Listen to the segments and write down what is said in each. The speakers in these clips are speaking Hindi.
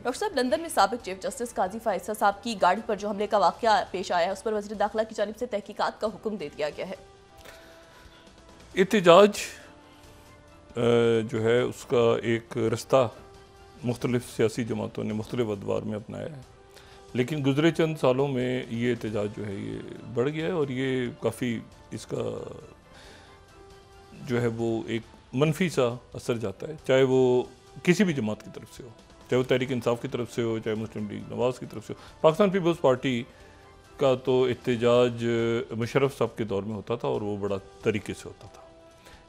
डॉक्टर साहब, लंदन में साबिक चीफ जस्टिस काजी फायसा साहब की गाड़ी पर जो हमले का वाकया पेश आया है, उस पर वज़ीर दाखिला की जानिब से तहकीकात का हुक्म दे दिया गया है। एहतजाज जो है उसका एक रास्ता मुख्तलिफ सियासी जमातों ने मुख्तलिफ अदवार में अपनाया है, लेकिन गुज़रे चंद सालों में ये एहतजाज जो है ये बढ़ गया है और ये काफ़ी इसका जो है वो एक मनफी सा असर जाता है, चाहे वो किसी भी जमात की तरफ से हो, चाहे वो तहरीक इंसाफ की तरफ से हो, चाहे मुस्लिम लीग नवाज़ की तरफ से हो। पाकिस्तान पीपल्स पार्टी का तो एहतजाज मुशर्रफ साहब के दौर में होता था और वो बड़ा तरीके से होता था,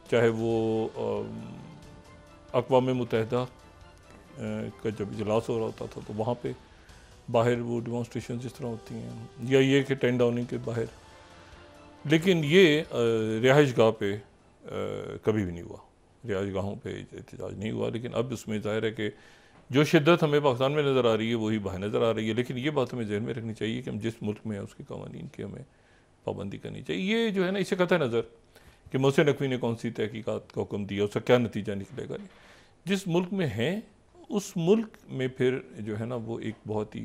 चाहे वो अक़वाम मुत्तहिदा का जब इजलास हो रहा होता था तो वहाँ पे बाहर वो डेमोन्स्ट्रेशन जिस तरह होती हैं, या ये कि 10 डाउनिंग के बाहर, लेकिन ये रिहाइश गाह पे कभी भी नहीं हुआ, रिहाइश गाहों पे एहतजाज नहीं हुआ। लेकिन अब उसमें ज़ाहिर है कि जो शिद्दत हमें पाकिस्तान में नज़र आ रही है वही बाहर नज़र आ रही है, लेकिन ये बात हमें जहन में रखनी चाहिए कि हम जिस मुल्क में हैं उसके कवानीन की हमें पाबंदी करनी चाहिए। ये जो है ना, इसे कतई नज़र कि मोहसिन नकवी ने कौन सी तहकीकात का हुक्म दिया, उसका क्या नतीजा निकलेगा, जिस मुल्क में हैं उस मुल्क में फिर जो है ना वो एक बहुत ही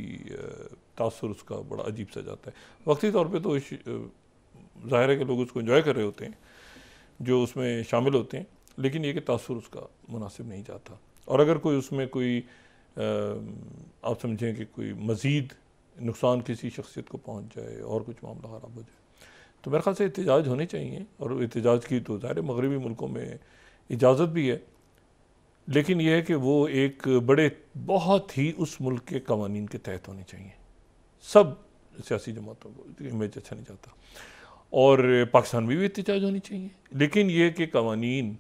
तासुर उसका बड़ा अजीब सा जाता है। वक्ती तौर पे तो ज़ाहिर है कि लोग उसको एंजॉय कर रहे होते हैं जो उसमें शामिल होते हैं, लेकिन ये कि तासुर उसका मुनासिब नहीं जाता। और अगर कोई उसमें कोई आप समझें कि कोई मज़ीद नुकसान किसी शख्सियत को पहुँच जाए और कुछ मामला ख़राब हो जाए, तो मेरे ख्याल से एहतजाज होने चाहिए। और एहतजाज की तो ज़ाहिर मगरबी मुल्कों में इजाज़त भी है, लेकिन यह है कि वो एक बड़े बहुत ही उस मुल्क के कवानीन के तहत होने चाहिए। सब सियासी जमातों को इमेज अच्छा नहीं जाता, और पाकिस्तान में भी एहतजाज होनी चाहिए, लेकिन यह कि कवानीन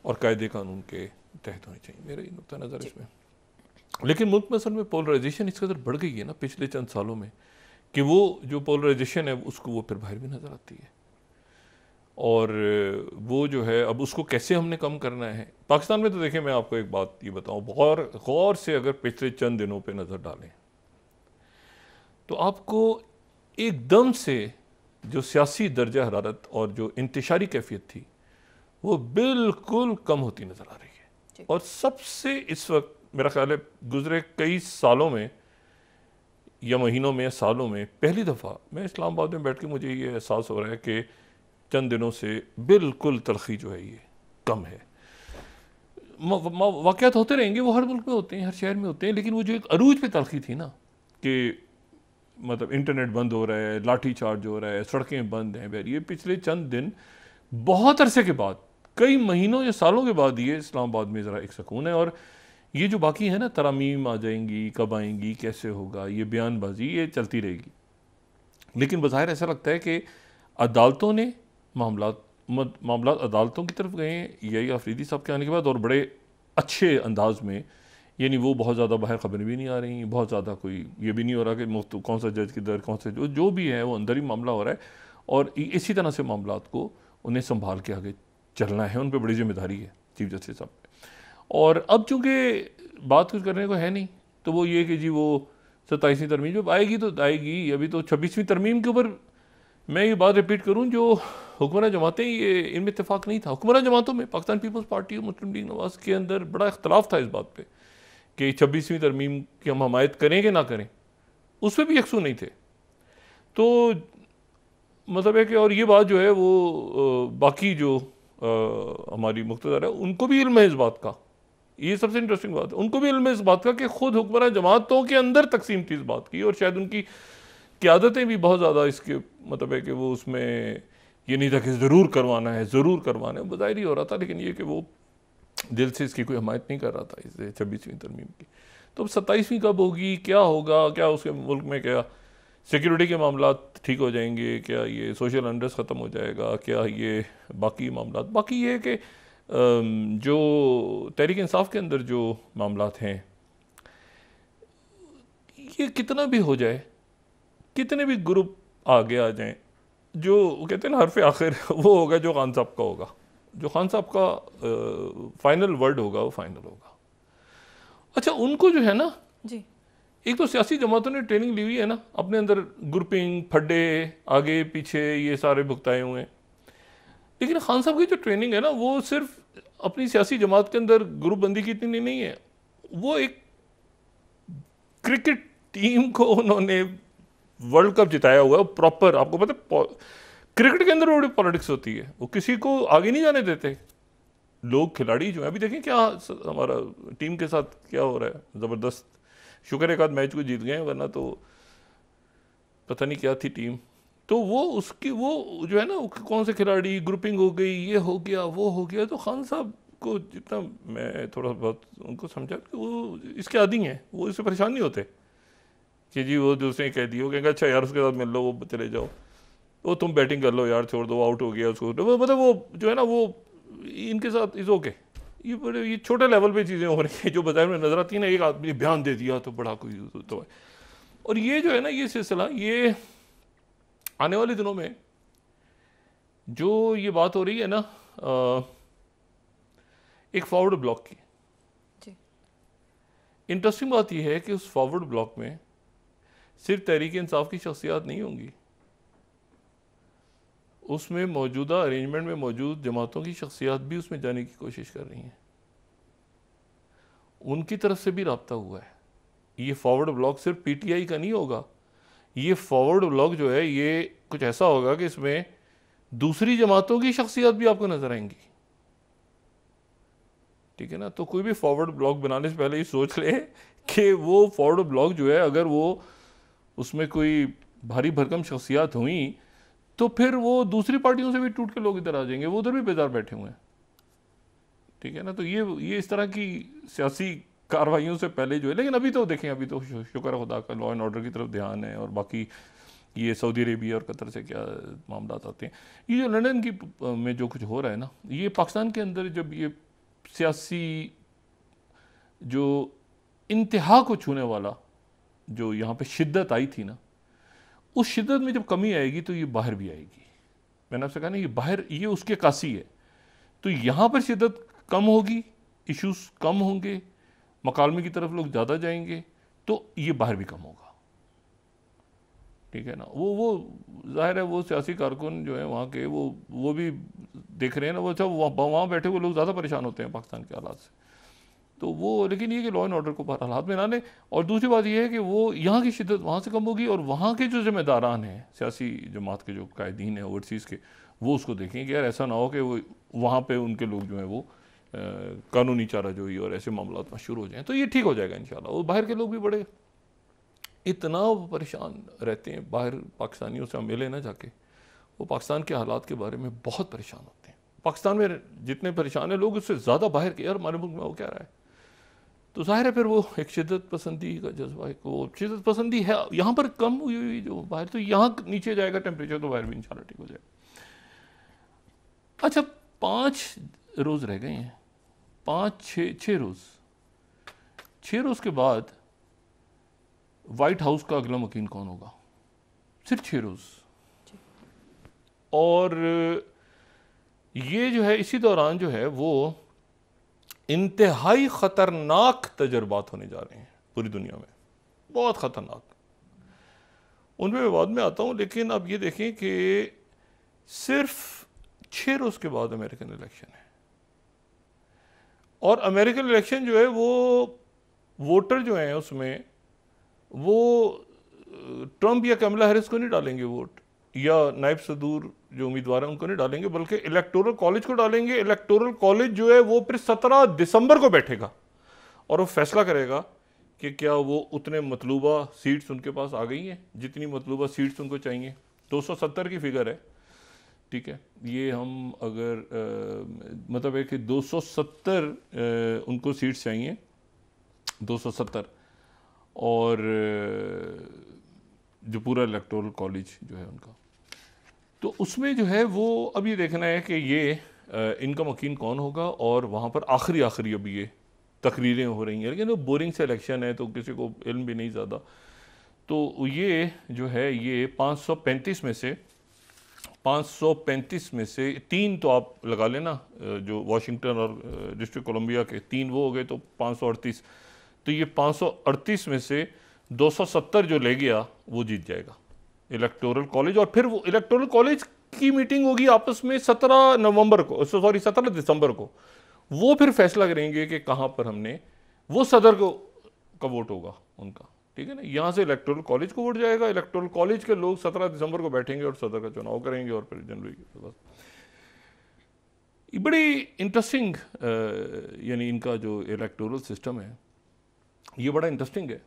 और कायदे कानून के तहत होनी चाहिए, मेरा ये नुक्ता नज़र इसमें। लेकिन मुल्क में असल में पोलराइजेशन इस कदर बढ़ गई है ना पिछले चंद सालों में कि वो जो पोलराइजेशन है उसको वो फिर बाहर भी नज़र आती है, और वो जो है अब उसको कैसे हमने कम करना है। पाकिस्तान में तो देखें, मैं आपको एक बात ये बताऊं, गौर से अगर पिछले चंद दिनों पे नज़र डालें तो आपको एकदम से जो सियासी दर्जा हरारत और जो इंतशारी कैफियत थी वो बिल्कुल कम होती नज़र आ रही है। और सबसे इस वक्त मेरा ख्याल है गुज़रे कई सालों में या महीनों में या सालों में पहली दफ़ा मैं इस्लामाबाद में बैठ के मुझे ये एहसास हो रहा है कि चंद दिनों से बिल्कुल तलखी जो है ये कम है। वाक़यात होते रहेंगे, वो हर मुल्क में होते हैं, हर शहर में होते हैं, लेकिन वो जो एक अरूज पे तलखी थी ना कि मतलब इंटरनेट बंद हो रहा है, लाठी चार्ज हो रहा है, सड़कें बंद हैं, ये पिछले चंद दिन बहुत अरसे के बाद, कई महीनों या सालों के बाद ये इस्लामाबाद में ज़रा एक सुकून है। और ये जो बाकी है ना, तरमीम आ जाएंगी, कब आएंगी, कैसे होगा, ये बयानबाजी ये चलती रहेगी, लेकिन बज़ाहिर ऐसा लगता है कि अदालतों ने मामला अदालतों की तरफ गए हैं यही आफरीदी साहब के आने के बाद, और बड़े अच्छे अंदाज में, यानी वो बहुत ज़्यादा बाहर खबरें भी नहीं आ रही, बहुत ज़्यादा कोई ये भी नहीं हो रहा कि कौन सा जज किधर, कौन सा जो भी है वो अंदर ही मामला हो रहा है, और इसी तरह से मामला को उन्हें संभाल के आगे चलना है, उन पर बड़ी जिम्मेदारी है चीफ जस्टिस साहब पे। और अब चूँकि बात कुछ करने को है नहीं, तो वो ये कि जी वो 27वीं तरमीम जब आएगी तो आएगी, अभी तो 26वीं तरमीम के ऊपर मैं ये बात रिपीट करूं, जो हुक्मरान जमातें ये इनमें इत्तेफाक नहीं था। हुक्मरान जमातों में पाकिस्तान पीपल्स पार्टी और मुस्लिम लीग नवाज़ के अंदर बड़ा इख्तलाफ था इस बात पे कि 26वीं तरमीम की हम हमायत करें कि ना करें, उस पर भी यकसू नहीं थे। तो मतलब है कि और ये बात जो है वो बाकी जो हमारी मुख्तदर है उनको भी इल्म है इस बात का, ये सबसे इंटरेस्टिंग बात है, उनको भी इल्म है इस बात का कि खुद हुक्मरान जमातों के अंदर तकसीम थी इस बात की, और शायद उनकी क़यादतें भी बहुत ज़्यादा इसके मतलब है कि वो उसमें ये नहीं था कि ज़रूर करवाना है, ज़रूर करवाना है, बज़ाहिर ही हो रहा था, लेकिन ये कि वो दिल से इसकी कोई हमायत नहीं कर रहा था इस 26वीं तरमीम की। तो अब 27वीं कब होगी, क्या होगा, क्या उसके मुल्क में क्या सिक्योरिटी के मामला ठीक हो जाएंगे, क्या ये सोशल अनरेस्ट ख़त्म हो जाएगा, क्या ये बाकी मामला, बाकी ये कि जो तहरीक इंसाफ के अंदर जो मामला हैं ये कितना भी हो जाए, कितने भी ग्रुप आगे आ जाएं, जो कहते हैं ना हरफ आखिर वो होगा जो खान साहब का होगा, जो खान साहब का फाइनल वर्ड होगा वो फाइनल होगा। अच्छा, उनको जो है ना जी, एक तो सियासी जमातों ने ट्रेनिंग ली हुई है ना, अपने अंदर ग्रुपिंग, फड्डे, आगे पीछे ये सारे भुगताए हुए हैं, लेकिन खान साहब की जो ट्रेनिंग है ना वो सिर्फ अपनी सियासी जमात के अंदर ग्रुप बंदी की इतनी नहीं है, वो एक क्रिकेट टीम को उन्होंने वर्ल्ड कप जिताया हुआ है प्रॉपर। आपको पता है क्रिकेट के अंदर बड़ी पॉलिटिक्स होती है, वो किसी को आगे नहीं जाने देते लोग। खिलाड़ी जो है, अभी देखें क्या हमारा टीम के साथ क्या हो रहा है, ज़बरदस्त। शुक्र एक आध मैच को जीत गए, वरना तो पता नहीं क्या थी टीम। तो वो उसकी वो जो है ना, कौन से खिलाड़ी ग्रुपिंग हो गई, ये हो गया वो हो गया। तो खान साहब को जितना मैं थोड़ा बहुत उनको समझा कि वो इसके आदी हैं, वो इससे परेशान नहीं होते कि जी वो दूसरे कह दिए, वो कहेंगे अच्छा यार उसके साथ मिल लो, वो चले जाओ, वो तुम बैटिंग कर लो यार, छोड़ दो, आउट हो गया उसको। मतलब वो जो है ना, वो इनके साथ इज़ ओके। ये बड़े ये छोटे लेवल पे चीज़ें हो रही हैं जो बाजार में नज़र आती है ना, एक आदमी बयान दे दिया तो बड़ा कोई तो है। और ये जो है ना, ये सिलसिला, ये आने वाले दिनों में जो ये बात हो रही है ना एक फॉरवर्ड ब्लॉक की, इंटरेस्टिंग बात यह है कि उस फॉरवर्ड ब्लॉक में सिर्फ तहरीक इंसाफ की शख्सियात नहीं होंगी, उसमें मौजूदा अरेंजमेंट में मौजूद जमातों की शख्सियात भी उसमें जाने की कोशिश कर रही हैं। उनकी तरफ से भी रब्ता हुआ है। ये फॉरवर्ड ब्लॉक सिर्फ पीटीआई का नहीं होगा, ये फॉरवर्ड ब्लॉक जो है ये कुछ ऐसा होगा कि इसमें दूसरी जमातों की शख्सियत भी आपको नजर आएंगी, ठीक है ना। तो कोई भी फॉरवर्ड ब्लॉक बनाने से पहले ये सोच ले कि वो फॉरवर्ड ब्लॉक जो है, अगर वो उसमें कोई भारी भरकम शख्सियात हुई तो फिर वो दूसरी पार्टियों से भी टूट के लोग इधर आ जाएंगे, वो उधर भी बेजार बैठे हुए हैं, ठीक है ना। तो ये इस तरह की सियासी कार्रवाइयों से पहले जो है, लेकिन अभी तो देखें, अभी तो शुक्र खुदा का लॉ एंड ऑर्डर की तरफ ध्यान है, और बाकी ये सऊदी अरेबिया और कतर से क्या मामला आते हैं। ये जो लंदन की में जो कुछ हो रहा है ना, ये पाकिस्तान के अंदर जब ये सियासी जो इंतहा को छूने वाला जो यहाँ पे शिद्दत आई थी ना, उस शिद्दत में जब कमी आएगी तो ये बाहर भी आएगी। मैंने आपसे कहा ना, ये बाहर ये उसके कासी है। तो यहाँ पर शिद्दत कम होगी, इश्यूज कम होंगे, मकालमे की तरफ लोग ज़्यादा जाएंगे, तो ये बाहर भी कम होगा, ठीक है ना। वो जाहिर है वो सियासी कारकुन जो है वहाँ के, वो भी देख रहे हैं ना, वो अच्छा वहाँ बैठे हुए लोग ज़्यादा परेशान होते हैं पाकिस्तान के हालात से। तो वो, लेकिन ये कि लॉ एंड ऑर्डर को बहरहाल हाथ में ना लें। और दूसरी बात ये है कि वो यहाँ की शिद्दत वहाँ से कम होगी, और वहाँ के जो जिम्मेदारान हैं, सियासी जमात के जो कायदीन हैं ओवरसीज़ के, वो उसको देखें कि यार ऐसा ना हो कि वो वहाँ पे उनके लोग जो हैं वो कानूनी चाराजोई और ऐसे मामला शुरू हो जाएँ। तो ये ठीक हो जाएगा इंशाल्लाह। वो बाहर के लोग भी बड़े इतना परेशान रहते हैं, बाहर पाकिस्तानियों से हम मिले ना जाके, वो पाकिस्तान के हालात के बारे में बहुत परेशान होते हैं। पाकिस्तान में जितने परेशान हैं लोग, उससे ज़्यादा बाहर के, यार हमारे मुल्क में वो क्या रहा है। तो जाहिर है फिर वो एक शिद्दत पसंदी का जज्बा है, वो शिद्दत पसंदी है यहाँ पर कम हुई जो बाहर, तो यहाँ नीचे जाएगा टेम्परेचर, तो बाहर भी इंशाल्लाह ठीक हो जाएगा। अच्छा, 5 रोज़ रह गए हैं, 6 रोज़। 6 रोज़ के बाद वाइट हाउस का अगला मकीन कौन होगा? सिर्फ 6 रोज़। और ये जो है इसी दौरान जो है वो इंतहाई ख़तरनाक तजर्बात होने जा रहे हैं पूरी दुनिया में, बहुत ख़तरनाक। उनमें मैं बाद में आता हूँ, लेकिन अब ये देखें कि सिर्फ 6 रोज़ के बाद अमेरिकन इलेक्शन है, और अमेरिकन इलेक्शन जो है वो वोटर जो हैं उसमें वो ट्रंप या कमला हैरिस को नहीं डालेंगे वोट, या नायब सदूर जो उम्मीदवार हैं उनको नहीं डालेंगे, बल्कि इलेक्टोरल कॉलेज को डालेंगे। इलेक्टोरल कॉलेज जो है वो फिर 17 दिसंबर को बैठेगा और वो फैसला करेगा कि क्या वो उतने मतलूबा सीट्स उनके पास आ गई हैं जितनी मतलूबा सीट्स उनको चाहिए। 270 की फिगर है, ठीक है। ये हम अगर मतलब है कि 270 उनको सीट्स चाहिए, 270, और जो पूरा इलेक्टोरल कॉलेज जो है उनका, तो उसमें जो है वो अब ये देखना है कि ये इनका मकीन कौन होगा। और वहाँ पर आखिरी अभी ये तकरीरें हो रही हैं, लेकिन वो बोरिंग से इलेक्शन है तो किसी को इल्म भी नहीं ज़्यादा। तो ये जो है ये 535 में से 3 तो आप लगा लेना, जो वाशिंगटन और डिस्ट्रिक्ट कोलंबिया के 3 वो हो गए, तो 538। तो ये 538 में से 270 जो ले गया वो जीत जाएगा इलेक्टोरल कॉलेज। और फिर वो इलेक्टोरल कॉलेज की मीटिंग होगी आपस में 17 दिसंबर को। वो फिर फैसला करेंगे कि कहाँ पर हमने वो सदर का वोट होगा उनका, ठीक है ना। यहाँ से इलेक्टोरल कॉलेज को वोट जाएगा, इलेक्टोरल कॉलेज के लोग 17 दिसंबर को बैठेंगे और सदर का चुनाव करेंगे और फिर जनवरी के बस। ये बड़ी इंटरेस्टिंग यानी इनका जो इलेक्टोरल सिस्टम है ये बड़ा इंटरेस्टिंग है।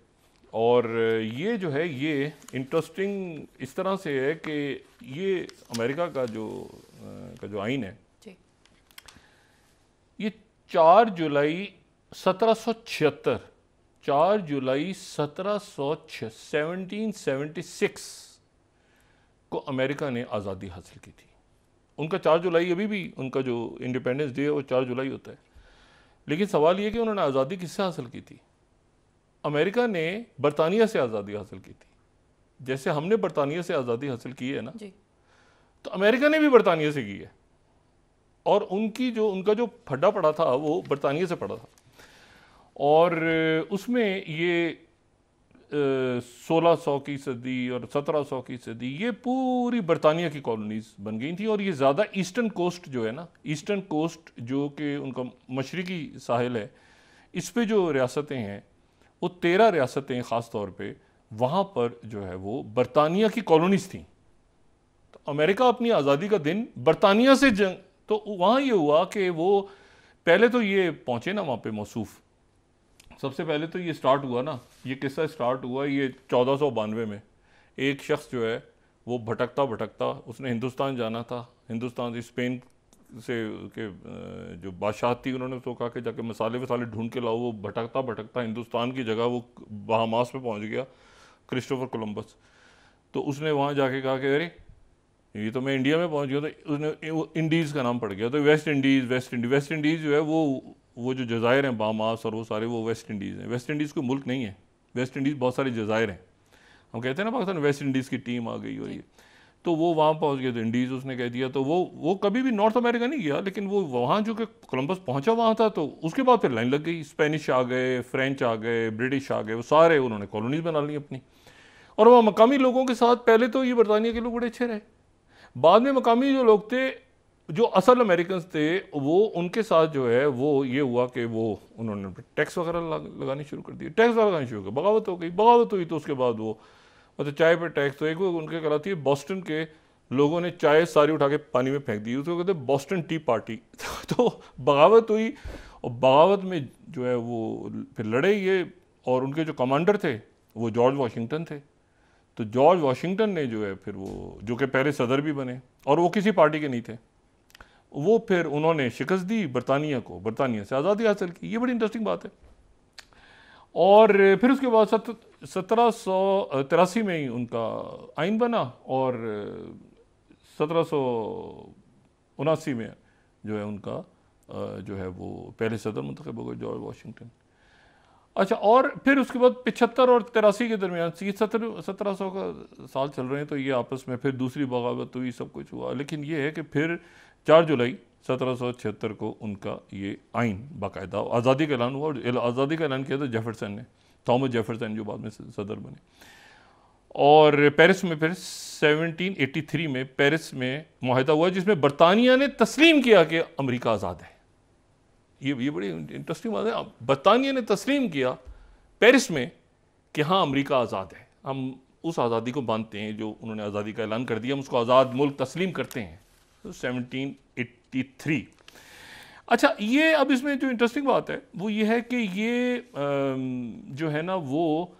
और ये जो है ये इंटरेस्टिंग इस तरह से है कि ये अमेरिका का जो आइन है ये 4 जुलाई 1776 1776 को अमेरिका ने आज़ादी हासिल की थी। उनका 4 जुलाई अभी भी उनका जो इंडिपेंडेंस डे है वो 4 जुलाई होता है। लेकिन सवाल ये कि उन्होंने आज़ादी किससे हासिल की थी? अमेरिका ने बरतानिया से आज़ादी हासिल की थी। जैसे हमने बरतानिया से आज़ादी हासिल की है ना जी। तो अमेरिका ने भी बरतानिया से की है और उनका जो फड्डा पड़ा था वो बरतानिया से पड़ा था। और उसमें ये 1600 की सदी और 1700 की सदी ये पूरी बरतानिया की कॉलोनीज बन गई थी। और ये ज़्यादा ईस्टर्न कोस्ट जो है ना, ईस्टर्न कोस्ट जो कि उनका मशरकी साहिल है, इस पे जो रियासतें हैं वो 13 रियासतें ख़ास तौर पे वहाँ पर जो है वो बरतानिया की कॉलोनीज थी। तो अमेरिका अपनी आज़ादी का दिन बरतानिया से जंग, तो वहाँ ये हुआ कि वो पहले तो ये पहुँचे ना वहाँ पे मौसूफ। सबसे पहले तो ये स्टार्ट हुआ ना, ये किस्सा स्टार्ट हुआ ये 1492 में। एक शख्स जो है वो भटकता भटकता उसने हिंदुस्तान जाना था। हिंदुस्तान स्पेन से के जो बादशाह थी उन्होंने उसको कहा कि जाके मसाले वसाले ढूंढ के लाओ। वो भटकता भटकता हिंदुस्तान की जगह वो बहामास पे पहुंच गया, क्रिस्टोफर कोलंबस। तो उसने वहाँ जाके कहा कि अरे ये तो मैं इंडिया में पहुँच गया। तो उसने इंडीज़ का नाम पड़ गया। तो वेस्ट इंडीज़ जो है वो जो जज़ायर हैं बामास और वो सारे वो वेस्ट इंडीज़ हैं। वेस्ट इंडीज़ कोई मुल्क नहीं है, वेस्ट इंडीज़ बहुत सारी जज़ायर हैं। हम कहते हैं ना पाकिस्तान वेस्ट इंडीज़ की टीम आ गई और ये, तो वो वहाँ पहुँच गए। तो इंडीज़ उसने कह दिया। तो वो कभी भी नॉर्थ अमेरिका नहीं गया, लेकिन वो वहाँ जो कि कोलंबस पहुँचा वहाँ था। तो उसके बाद फिर लाइन लग गई। स्पेनिश आ गए, फ्रेंच आ गए, ब्रिटिश आ गए, वो सारे उन्होंने कॉलोनीज बना ली अपनी। और वहाँ मकामी लोगों के साथ पहले तो ये बरतानिया के लोग बड़े अच्छे रहे। बाद में मकामी जो लोग थे, जो असल अमेरिकन थे, वो उनके साथ जो है वो ये हुआ कि वो उन्होंने टैक्स वगैरह लगानी शुरू कर दिए। टैक्स लगानी शुरू कर, बगावत हो गई। बगावत हुई तो उसके बाद वो मतलब चाय पे टैक्स। तो एक वो उनके कहलाती है, बॉस्टन के लोगों ने चाय सारी उठा के पानी में फेंक दी, उसको कहते हैं बॉस्टन टी पार्टी। तो बगावत हुई और बगावत में जो है वो फिर लड़े ये। और उनके जो कमांडर थे वो जॉर्ज वाशिंगटन थे। तो जॉर्ज वाशिंगटन ने जो है फिर वो, जो कि पहले सदर भी बने और वो किसी पार्टी के नहीं थे, वो फिर उन्होंने शिकस्त दी बरतानिया को, बरतानिया से आज़ादी हासिल की। ये बड़ी इंटरेस्टिंग बात है। और फिर उसके बाद 1783 में ही उनका आइन बना और 1779 में जो है उनका जो है वो पहले सदर मुंतखब हो गए जॉर्ज वाशिंगटन। अच्छा, और फिर उसके बाद 75 और 83 के दरमियान 1700 का साल चल रहे हैं। तो ये आपस में फिर दूसरी बगावत हुई, सब कुछ हुआ। लेकिन ये है कि फिर 4 जुलाई 1776 को उनका ये आइन बाकायदा आज़ादी का ऐलान हुआ। और आज़ादी का ऐलान किया था जेफरसन ने, थॉमस जेफरसन, जो बाद में सदर बने। और पेरिस में फिर 1783 में पेरिस में मुआहिदा हुआ जिसमें बरतानिया ने तस्लीम किया कि अमेरिका आज़ाद है। ये बड़ी इंटरेस्टिंग बात है। बरतानिया ने तस्लीम किया पेरिस में कि हाँ अमेरिका आज़ाद है, हम उस आज़ादी को मानते हैं जो उन्होंने आज़ादी का ऐलान कर दिया, हम उसको आज़ाद मुल्क तस्लीम करते हैं। तो 1783। अच्छा, ये अब इसमें जो इंटरेस्टिंग बात है वो ये है कि ये जो है ना वो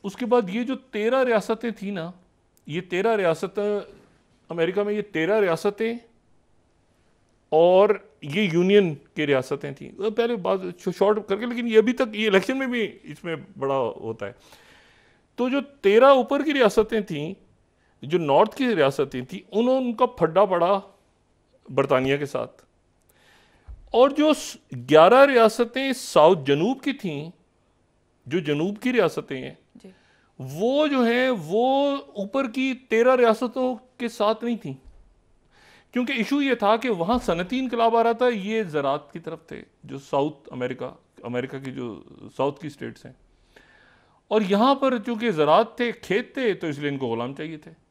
उसके बाद ये जो 13 रियासतें थी ना, ये 13 रियासतें अमेरिका में, ये 13 रियासतें और ये यूनियन की रियासतें थी। पहले बात शॉर्ट करके, लेकिन ये अभी तक ये इलेक्शन में भी इसमें बड़ा होता है। तो जो 13 ऊपर की रियासतें थीं, जो नॉर्थ की रियासतें थी, उनका फड्डा पड़ा बरतानिया के साथ। और जो 11 रियासतें साउथ जनूब की थीं, जो जनूब की रियासतें हैं, वो जो हैं वो ऊपर की 13 रियासतों के साथ नहीं थीं। क्योंकि इशू ये था कि वहाँ सनती इनकलाब आ रहा था, ये ज़राअत की तरफ थे, जो साउथ अमेरिका की जो साउथ की स्टेट्स हैं। और यहाँ पर चूँकि ज़राअत थे, खेत थे, तो इसलिए इनको गुलाम चाहिए थे।